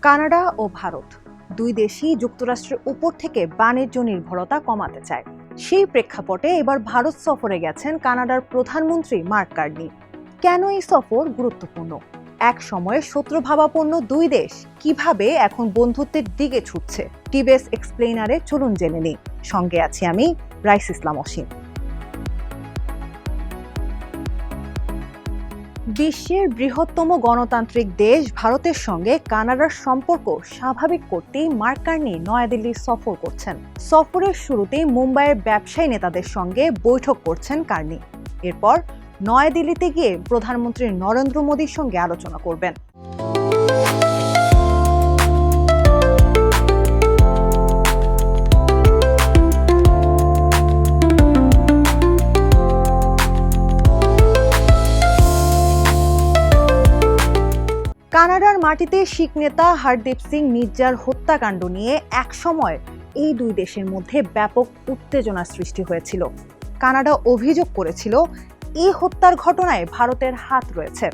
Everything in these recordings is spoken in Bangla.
কানাডা ও ভারত দুই দেশই যুক্তরাষ্ট্রের উপর থেকে বাণিজ্য নির্ভরতা কমাতে চায়। সেই প্রেক্ষাপটে এবার ভারত সফরে গেছেন কানাডার প্রধানমন্ত্রী মার্ক কার্নি। কেন এই সফর গুরুত্বপূর্ণ? এক সময়ে শত্রুভাবাপন্ন দুই দেশ কিভাবে এখন বন্ধুত্বের দিকে ছুটছে, টিবিএস এক্সপ্লেইনারে চলুন জেনে নিই। সঙ্গে আছি আমি রাইস ইসলাম অসীম। বিশ্বের বৃহত্তম গণতান্ত্রিক দেশ ভারতের সঙ্গে কানাডার সম্পর্ক স্বাভাবিক করতেই মার্ক কার্নি নয়াদিল্লি সফর করছেন। সফরের শুরুতেই মুম্বাইয়ের ব্যবসায়ী নেতাদের সঙ্গে বৈঠক করছেন কার্নি। এরপর নয়াদিল্লিতে গিয়ে প্রধানমন্ত্রী নরেন্দ্র মোদীর সঙ্গে আলোচনা করবেন। কানাডার মাটিতে শিখ নেতা হরদীপ সিং নিজ্জার হত্যাকাণ্ড নিয়ে একসময় এই দুই দেশের মধ্যে ব্যাপক উত্তেজনা সৃষ্টি হয়েছিল। কানাডা অভিযোগ করেছিল এই হত্যার ঘটনায় ভারতের হাত রয়েছে,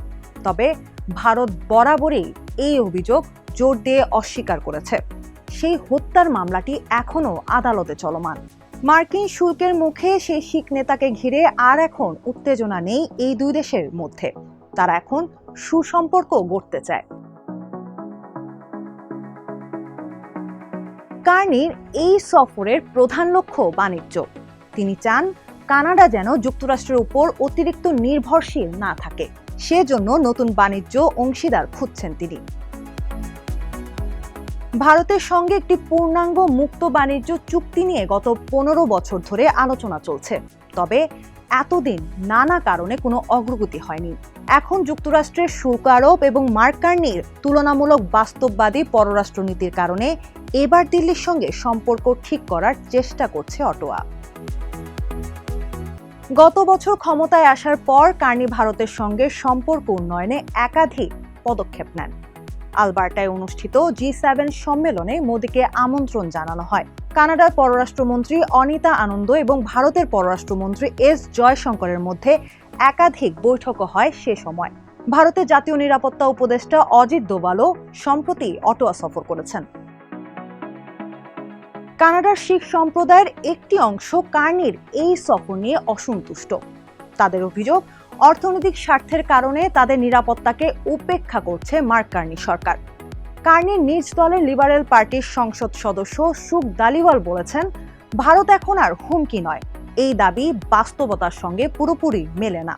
তবে ভারত বরাবরই এই অভিযোগ জোর দিয়ে অস্বীকার করেছে। সেই হত্যার মামলাটি এখনও আদালতে চলমান। মার্কিন শুল্কের মুখে সেই শিখ নেতাকে ঘিরে আর এখন উত্তেজনা নেই এই দুই দেশের মধ্যে। তারা এখন সুসম্পর্ক গড়তে চায়। কার্নির এই সফরের প্রধান লক্ষ্য বাণিজ্য। তিনি চান কানাডা যেন যুক্তরাষ্ট্রের উপর অতিরিক্ত নির্ভরশীল না থাকে। সেজন্য নতুন বাণিজ্য অংশীদার খুঁজছেন তিনি। ভারতের সঙ্গে একটি পূর্ণাঙ্গ মুক্ত বাণিজ্য চুক্তি নিয়ে গত 15 বছর ধরে আলোচনা চলছে, তবে এতদিন নানা কারণে কোনো অগ্রগতি হয়নি। এখন যুক্তরাষ্ট্রের শুল্ক আরোপ এবং মার্ক কার্নির তুলনামূলক বাস্তববাদী পররাষ্ট্রনীতির কারণে এবার দিল্লির সঙ্গে সম্পর্ক ঠিক করার চেষ্টা করছে অটোয়া। গত বছর ক্ষমতায় আসার পর কার্নি ভারতের সঙ্গে সম্পর্ক উন্নয়নে একাধিক পদক্ষেপ নেন। আলবার্টায় অনুষ্ঠিত G7 সম্মেলনে মোদীকে আমন্ত্রণ জানানো হয়। কানাডার পররাষ্ট্রমন্ত্রী অনিতা আনন্দ এবং ভারতের পররাষ্ট্রমন্ত্রী এস জয়শঙ্করের মধ্যে একাধিক বৈঠকও হয় সে সময়। ভারতের জাতীয় নিরাপত্তা উপদেষ্টা অজিত দোভালও সম্প্রতি অটোয়া সফর করেছেন। কানাডার শিখ সম্প্রদায়ের একটি অংশ কার্নির এই সফর নিয়ে অসন্তুষ্ট। তাদের অভিযোগ, অর্থনৈতিক স্বার্থের কারণে তাদের নিরাপত্তাকে উপেক্ষা করছে মার্ক কার্নি সরকার। কার্নির নিজ দলের লিবারেল পার্টির সংসদ সদস্য সুখ দালিওয়াল বলেছেন, ভারত এখন আর হুমকি নয়। এই দাবি বাস্তবতার সঙ্গে পুরোপুরি মেলে না।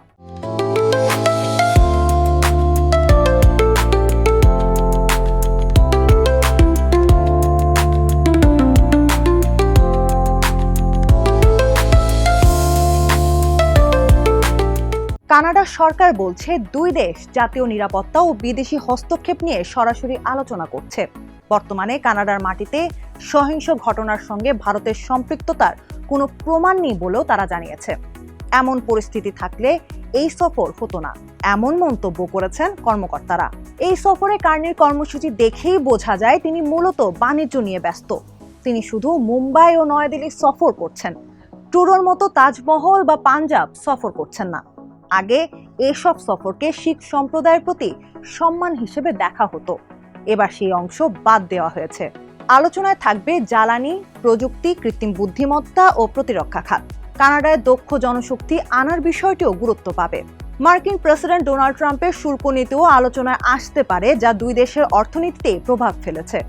কানাডা সরকার বলছে দুই দেশ জাতীয় নিরাপত্তা ও বিদেশি হস্তক্ষেপ নিয়ে সরাসরি আলোচনা করছে। বর্তমানে কানাডার মাটিতে সহিংস ঘটনার সঙ্গে ভারতের সম্পৃক্ততার কোনো প্রমাণ নেই বলেও তারা জানিয়েছে। এমন পরিস্থিতি থাকলে এই সফর হতো না, এমন মন্তব্য করেছেন কর্মকর্তারা। এই সফরে কার্নির কর্মসূচি দেখেই বোঝা যায় তিনি মূলত বাণিজ্য নিয়ে ব্যস্ত। তিনি শুধু মুম্বাই ও নয়াদিল্লি সফর করছেন, ট্রুডোর মতো তাজমহল বা পাঞ্জাব সফর করছেন না। আগে এসব সফরকে শিখ সম্প্রদায়ের প্রতি সম্মান হিসেবে দেখা হতো, এবার সেই অংশ বাদ দেওয়া হয়েছে। আলোচনায় থাকবে জ্বালানি, প্রযুক্তি, কৃত্রিম বুদ্ধিমত্তা ও প্রতিরক্ষা খাত। কানাডায় দক্ষ জনশক্তি আনার বিষয়টিও গুরুত্ব পাবে। মার্কিন প্রেসিডেন্ট ডোনাল্ড ট্রাম্পের শুল্ক নীতিও আলোচনায় আসতে পারে, যা দুই দেশের অর্থনীতিতে প্রভাব ফেলেছে।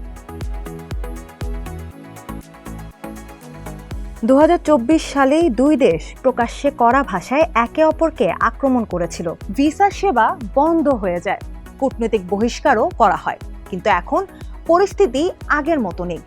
2024 সালেই দুই দেশ প্রকাশ্যে কড়া ভাষায় একে অপরকে আক্রমণ করেছিল। ভিসা সেবা বন্ধ হয়ে যায়, কূটনৈতিক বহিষ্কারও করা হয়। কিন্তু এখন পরিস্থিতি আগের মতো নেই।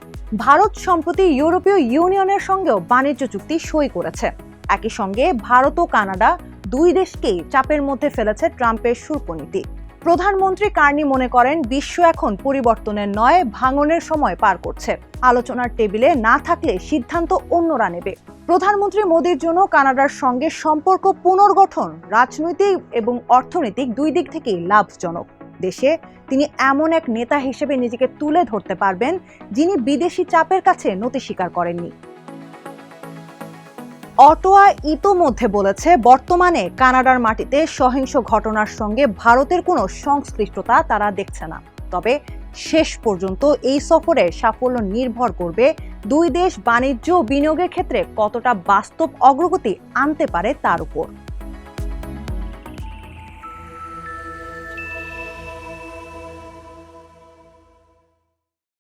ভারত সম্প্রতি ইউরোপীয় ইউনিয়নের সঙ্গেও বাণিজ্য চুক্তি সই করেছে। একই সঙ্গে ভারত ও কানাডা দুই দেশকেই চাপের মধ্যে ফেলেছে ট্রাম্পের শুল্ক নীতি। প্রধানমন্ত্রী কার্নি মনে করেন বিশ্ব এখন পরিবর্তনের নয়, ভাঙনের সময় পার করছে। আলোচনার টেবিলে না থাকলে সিদ্ধান্ত অন্যরা নেবে। প্রধানমন্ত্রী মোদীর জন্য কানাডার সঙ্গে সম্পর্ক পুনর্গঠন রাজনৈতিক এবং অর্থনৈতিক দুই দিক থেকেই লাভজনক। দেশে তিনি এমন এক নেতা হিসেবে নিজেকে তুলে ধরতে পারবেন যিনি বিদেশি চাপের কাছে নতি স্বীকার করেননি। অটোয়া ইতোমধ্যে বলেছে বর্তমানে কানাডার মাটিতে সহিংস ঘটনার সঙ্গে ভারতের কোনো সংশ্লিষ্টতা তারা দেখছে না। তবে শেষ পর্যন্ত এই সফরের সাফল্য নির্ভর করবে দুই দেশ বাণিজ্য ও বিনিয়োগের ক্ষেত্রে কতটা বাস্তব অগ্রগতি আনতে পারে তার উপর।